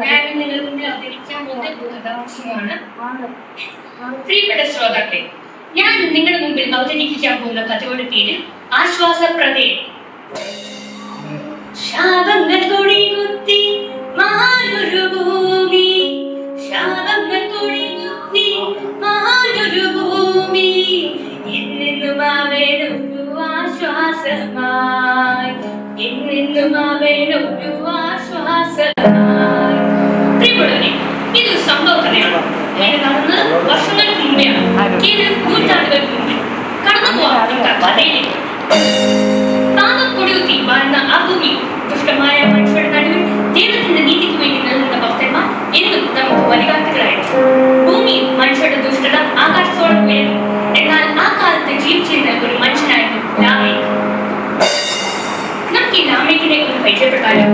ഞാൻ നിങ്ങളുടെ മുമ്പിൽ അവതരിപ്പിക്കാൻ പോകുന്ന കഥാംശമാണ്. പ്രിയപ്പെട്ട ശ്രോതാക്കളെ, ഞാൻ നിങ്ങളുടെ മുമ്പിൽ അവതരിപ്പിക്കാൻ പോകുന്ന കഥയുടെ പേര് ആശ്വാസപ്രദേയം. ശാപങ്ങൾ കൊടികുത്തി മാനൊരു ഭൂമി, ശാപങ്ങൾ കൊടികുത്തി മാനൊരു ഭൂമി, എന്നെന്നും അവനൊരു ആശ്വാസമായി, എന്നെന്നും അവനൊരു ആശ്വാസമായി. പ്രിയപ്പെട്ടവരെ, ഇതൊരു സംഭവ കഥയാണ്. ഇത് നടന്നത് വർഷങ്ങൾക്ക് മുമ്പെയാണ്, നൂറ്റാണ്ടുകൾക്ക് മുമ്പേ. കടന്നു പോവാം കഥയിലേക്ക്. പാപം കൊടികുത്തി വാഴുന്ന ആ ഭൂമി, ദുഷ്ടമായ മനുഷ്യരുടെ നടുവിൽ ദൈവത്തിന്റെ നീതിക്ക് വേണ്ടി നിൽക്കുന്ന ഭക്തന്മാർ എന്നും നമുക്ക് വഴികാട്ടുകളായിരുന്നു. ഭൂമിയിൽ മനുഷ്യരുടെ ദുഷ്ടത ആകാശത്തോളം ഉയർന്നു. എന്നാൽ ആ കാലത്ത് ജീവിച്ചിരുന്ന ഒരു മനുഷ്യനായിരുന്നു ലാമേക്ക്. നമുക്ക് ഈ ലാമേക്കിനെ ഒന്ന് പരിചയപ്പെട്ടാലോ?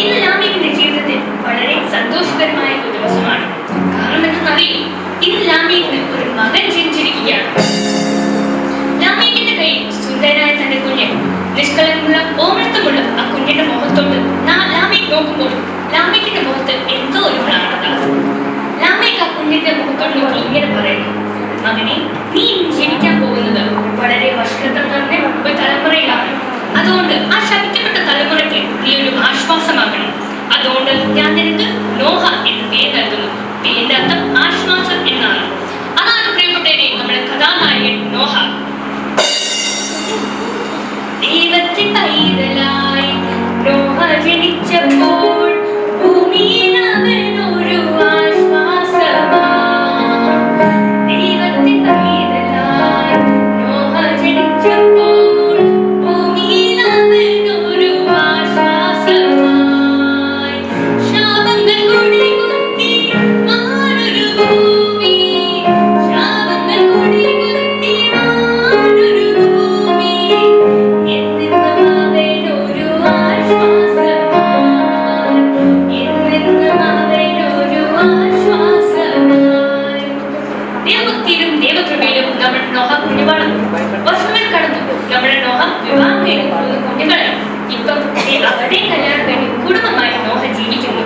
ഇന്ന് ലാമേക്കിന്റെ ജീവിതത്തിൽ വളരെ സന്തോഷകരമായ ഒരു ദിവസമാണ്. കാരണം എന്തെന്നറിയും, ഇന്ന് ലാമേക്കിന് ഒരു മകൻ ജനിച്ചിരിക്കുകയാണ്. ലാമേക്കിന്റെ കയ്യിൽ സുന്ദരനായ തന്റെ കുഞ്ഞൻ, നിഷ്കളങ്കമുള്ള ഓമനത്വമുള്ള ആ കുഞ്ഞിന്റെ മുഖത്തോട്ട് ലാമേക്ക് നോക്കുമ്പോൾ ലാമേക്കിന്റെ മുഖത്ത് എന്തോ ഒരു പ്രാണത. ലാമേക്ക് ആ കുഞ്ഞിന്റെ മുഖത്തോട്ട് നോക്കി ഇങ്ങനെ പറയുന്നു: മകനെ, നീ ജനിക്കാൻ പോകുന്നത് വളരെ വർഷങ്ങൾ നിറഞ്ഞ ഒരു തലമുറയിലാണ്. അതുകൊണ്ട് ആ ശപിക്കപ്പെട്ട തലമുറയ്ക്ക് നീ ഒരു ആശ്വാസമാകണം. അതുകൊണ്ട് ഞാൻ നിനക്ക് നോഹ എന്ന് പേര് നൽകുന്നു. പേരിന്റെ അർത്ഥം ആശ്വാസം എന്നാണ്. അതാണ് പ്രിയപ്പെട്ടവരെ നമ്മുടെ കഥാനായകൻ നോഹ. ദൈവത്തിൻ പൈതലായി നോഹ ജനിച്ചപ്പോൾ ഭൂമിയിൽ അവനൊരു ആശ്വാസമായി. ദൈവത്തിൻ പൈതലായി നോഹ ജനിച്ചപ്പോൾ ഭൂമിയിൽ അവനൊരു ആശ്വാസമായി. ശാപങ്ങൾ കൊടികുത്തി മാനൊരു ഭൂമി, ശാപങ്ങൾ കൊടികുത്തി മാനൊരു ഭൂമി, എന്നെന്നും അവനൊരു ആശ്വാസമായി, എന്നെന്നും അവനൊരു ആശ്വാസമായി. ദൈവഭക്തിയിലും ദൈവകൃപയിലും നമ്മൾ നോഹ കുഞ്ഞുവാളും. വർഷങ്ങൾ കടന്നു നമ്മുടെ നോഹ വിവാഹം കഴിഞ്ഞു കുഞ്ഞുങ്ങളാണ്. ഇപ്പം അവരുടെ കല്യാണം കഴിഞ്ഞ് കുടുംബമായി നോഹ ജീവിക്കുന്നു.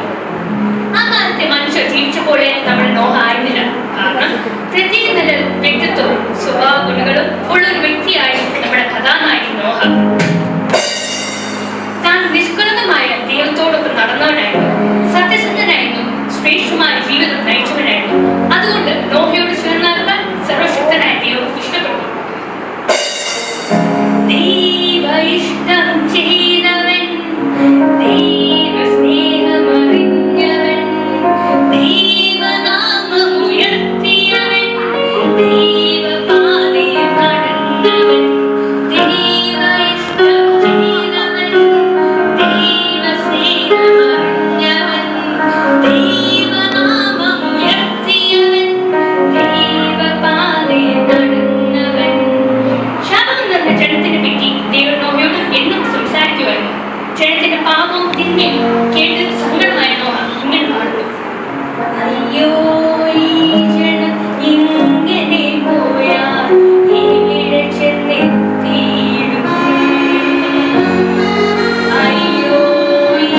ആ കാലത്തെ മനുഷ്യർ ജീവിച്ചപോലെ നമ്മുടെ നോഹ ആയിരുന്നില്ല. കാരണം പ്രത്യേക നല്ല വ്യക്തിത്വവും സ്വഭാവ ഗുണങ്ങളും ഉള്ള ഒരു വ്യക്തിയായിരുന്നു നമ്മുടെ കഥാനായകൻ നോഹ. താൻ നിഷ്കളങ്കമായ ദൈവത്തോടൊപ്പം നടന്നവനായിരുന്നു, സത്യസന്ധനായിരുന്നു, ശ്രേഷ്ഠമായ ജീവിതം നയിച്ചവനായിരുന്നു. അതുകൊണ്ട് നോഹയോട് ചേർന്നാക്കാൻ സർവശക്തനായ ദൈവം ഇഷ്ടപ്പെട്ടു. ദൈവ ഇഷ്ടം ചെയ്തവൻ, ദൈവ സ്നേഹമറിഞ്ഞവൻ, ദൈവനാമം ഉയർത്തിയവൻ, ദൈവപാതയിൽ നടന്നവൻ, ദൈവ ഇഷ്ടം ചെയ്തവൻ, ദൈവ സ്നേഹമറിഞ്ഞവൻ, ദൈവനാമം ഉയർത്തിയവൻ, ദൈവപാതയിൽ നടന്നവൻ. ശാപം നിറഞ്ഞ ജനത്തിനെ പറ്റി ദൈവം നോഹയോട് എന്നും സംസാരിക്കുമായിരുന്നു. ജനത്തിന്റെ പാപവും തിന്മയും കേട്ട് സങ്കടമായ നോഹ ഇങ്ങനെ പാടുന്നു: അയ്യോ, ഈ ജനം ഇങ്ങനെ പോയാൽ എവിടെ ചെന്നെത്തിയിടും? അയ്യോ, ഈ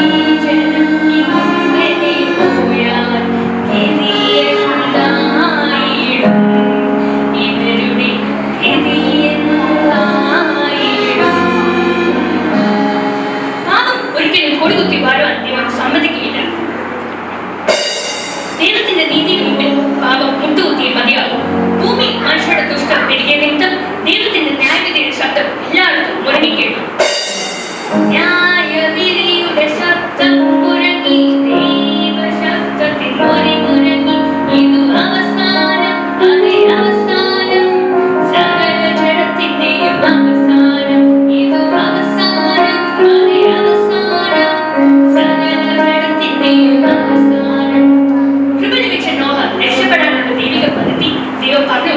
ജനം ഇങ്ങനെ പോയാൽ ഗതിയെന്തായിടും? ഇവരുടെ ഗതിയെന്തായിടും? പാപം ഒരിക്കലും കൊടികുത്തി വാഴുവാൻ ദൈവം സമ്മതിക്കുകയില്ല. ദൈവത്തിന്റെ നീതിക്ക് മുമ്പിൽ പാപം മുട്ടുകുത്തിയേ മതിയാകും. ഭൂമി മനുഷ്യരുടെ ദുഷ്ടം പെരുകിയ നിമിത്തം ദൈവത്തിന്റെ ന്യായവിധിയുടെ ശബ്ദം എല്ലായിടത്തും മുഴങ്ങിക്കേട്ടു. ന്യായവിധിയുടെ ശബ്ദം മുഴങ്ങി, ദൈവശബ്ദത്തിൽ മുഴങ്ങി, ഇതു അവസാനം, അതേ അവസാനം, സകല ജഡത്തിന്റെയും അവസാനം, ഇതു അവസാനം, അതേ അവസാനം, സകല ജഡത്തിന്റെയും അവസാനം. കൃപ ലഭിച്ച നോഹ രക്ഷപ്പെടാനുള്ള ദൈവിക പദ്ധതി ദൈവം പറഞ്ഞു.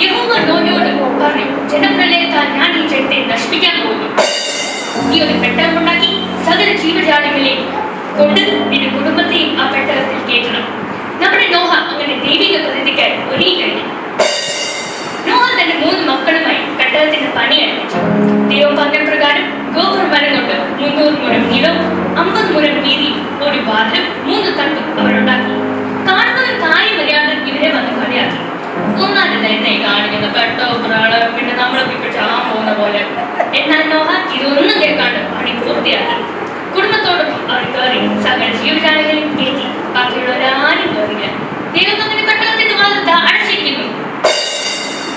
യഹോവ നോഹയോട് പറഞ്ഞു: ജനപ്രളയത്താൽ ഞാൻ ഈ ജനത്തെ നശിപ്പിക്കാൻ പോകുന്നു. നീ ഒരു പെട്ടകമുണ്ടാക്കി സകല ജീവജാലങ്ങളെയും കൊണ്ട് നിന്റെ കുടുംബത്തെയും ആ പെട്ടകത്തിൽ കയറ്റണം. നമ്മുടെ നോഹ അങ്ങനെ ദൈവിക പദ്ധതിക്കായി ഒരുങ്ങിക്കഴിഞ്ഞു. നോഹ തന്റെ 3 മക്കളുമായി പെട്ടകത്തിന്റെ പണി ആരംഭിച്ചു. ദൈവം പറഞ്ഞ പ്രകാരം ഗോപുരം വരം കൊണ്ട് 300 മുഴം നീളവും 50 മുഴം വീതിയും ഒരു വാതിലും 3 തണ്ട് എന്നാൽ നോഹ ഇതൊന്നും കേൾക്കാണ്ട് പണി പൂർത്തിയാക്കി. കുടുംബത്തോടൊപ്പം അവൻ കയറി സകല ജീവജാലങ്ങളെയും കയറ്റി. ബാക്കിയുള്ളവരാരും കയറില്ല. ദൈവത്തിന്റെ പെട്ടകത്തിന്റെ വാതിൽ അടച്ചിരിക്കുന്നു.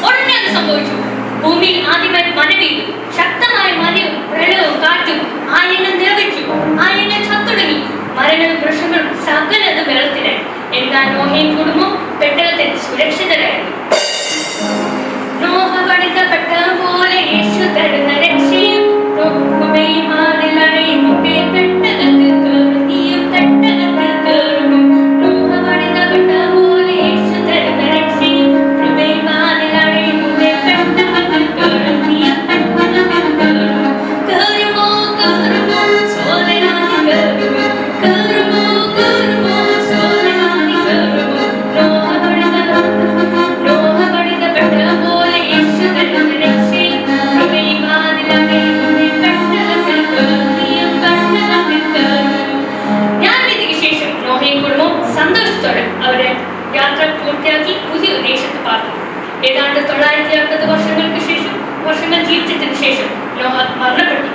ഉടനെ അത് സംഭവിച്ചു. ഭൂമിയിൽ ആദ്യമായി മഴ പെയ്തു. ശക്തമായ മഴയും പ്രളയവും കാറ്റും ആയങ്ങൾ നിറവേറ്റു. ആയങ്ങൾ ചത്തൊടുങ്ങി. മരങ്ങളും വൃക്ഷങ്ങളും സകലതും വെള്ളത്തിലായി. എന്നാൽ നോഹയും കുടുംബവും പെട്ടകത്തിൽ സുരക്ഷിതരായിരുന്നു. നോഹ പണിതപ്പെട്ട പോലെ യേശു തരുന്ന രക്ഷയും കൃപയും അതിലടയും മുമ്പേ പെട്ടകത്തിൽ കയറും. നീയും പെട്ടകത്തിൽ കയറുമോ? നോഹ പണിതപ്പെട്ട പോലെ യേശു തരുന്ന രക്ഷയും കൃപയും അതിലടയും മുമ്പേ പെട്ടകത്തിൽ കയറും. നീയും പെട്ടകത്തിൽ കയറുമോ? കയറുമോ കയറുമോ സോദരാനി കയറുമോ? കയറുമോ കയറുമോ സോദരാനി കയറുമോ? നോഹ പണിതപ്പെട്ട പോലെ യേശു തരുന്ന രക്ഷയും കൃപയും അതിലടയും മുമ്പേ പെട്ടകത്തിൽ കയറും. നീയും പെട്ടകത്തിൽ കയറുമോ? ജ്ഞാനവിധിക്ക് ശേഷം നോഹയും കുടുംബവും സന്തോഷത്തോടെ അവരെ യാത്ര പൂർത്തിയാക്കി പുതിയ ദേശത്ത് പാർത്തു. ഏതാണ്ട് 950 വർഷങ്ങൾ ജീവിച്ചതിന് ശേഷം നോഹ മരണപ്പെട്ടു.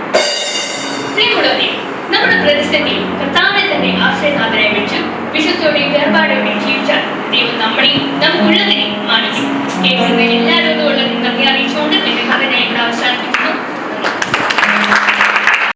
പ്രിയമുള്ളവരെ, നമ്മുടെ പ്രതിസന്ധി കർത്താവിനെ തന്നെ ആശ്രയനാഥനായി വെച്ച് വിശുദ്ധയോടെയും വേർപാടോടെയും ജീവിച്ചാൽ ദൈവം നമ്മളെയും നമുക്കുള്ളതിനെ മാനിക്കും. എല്ലാ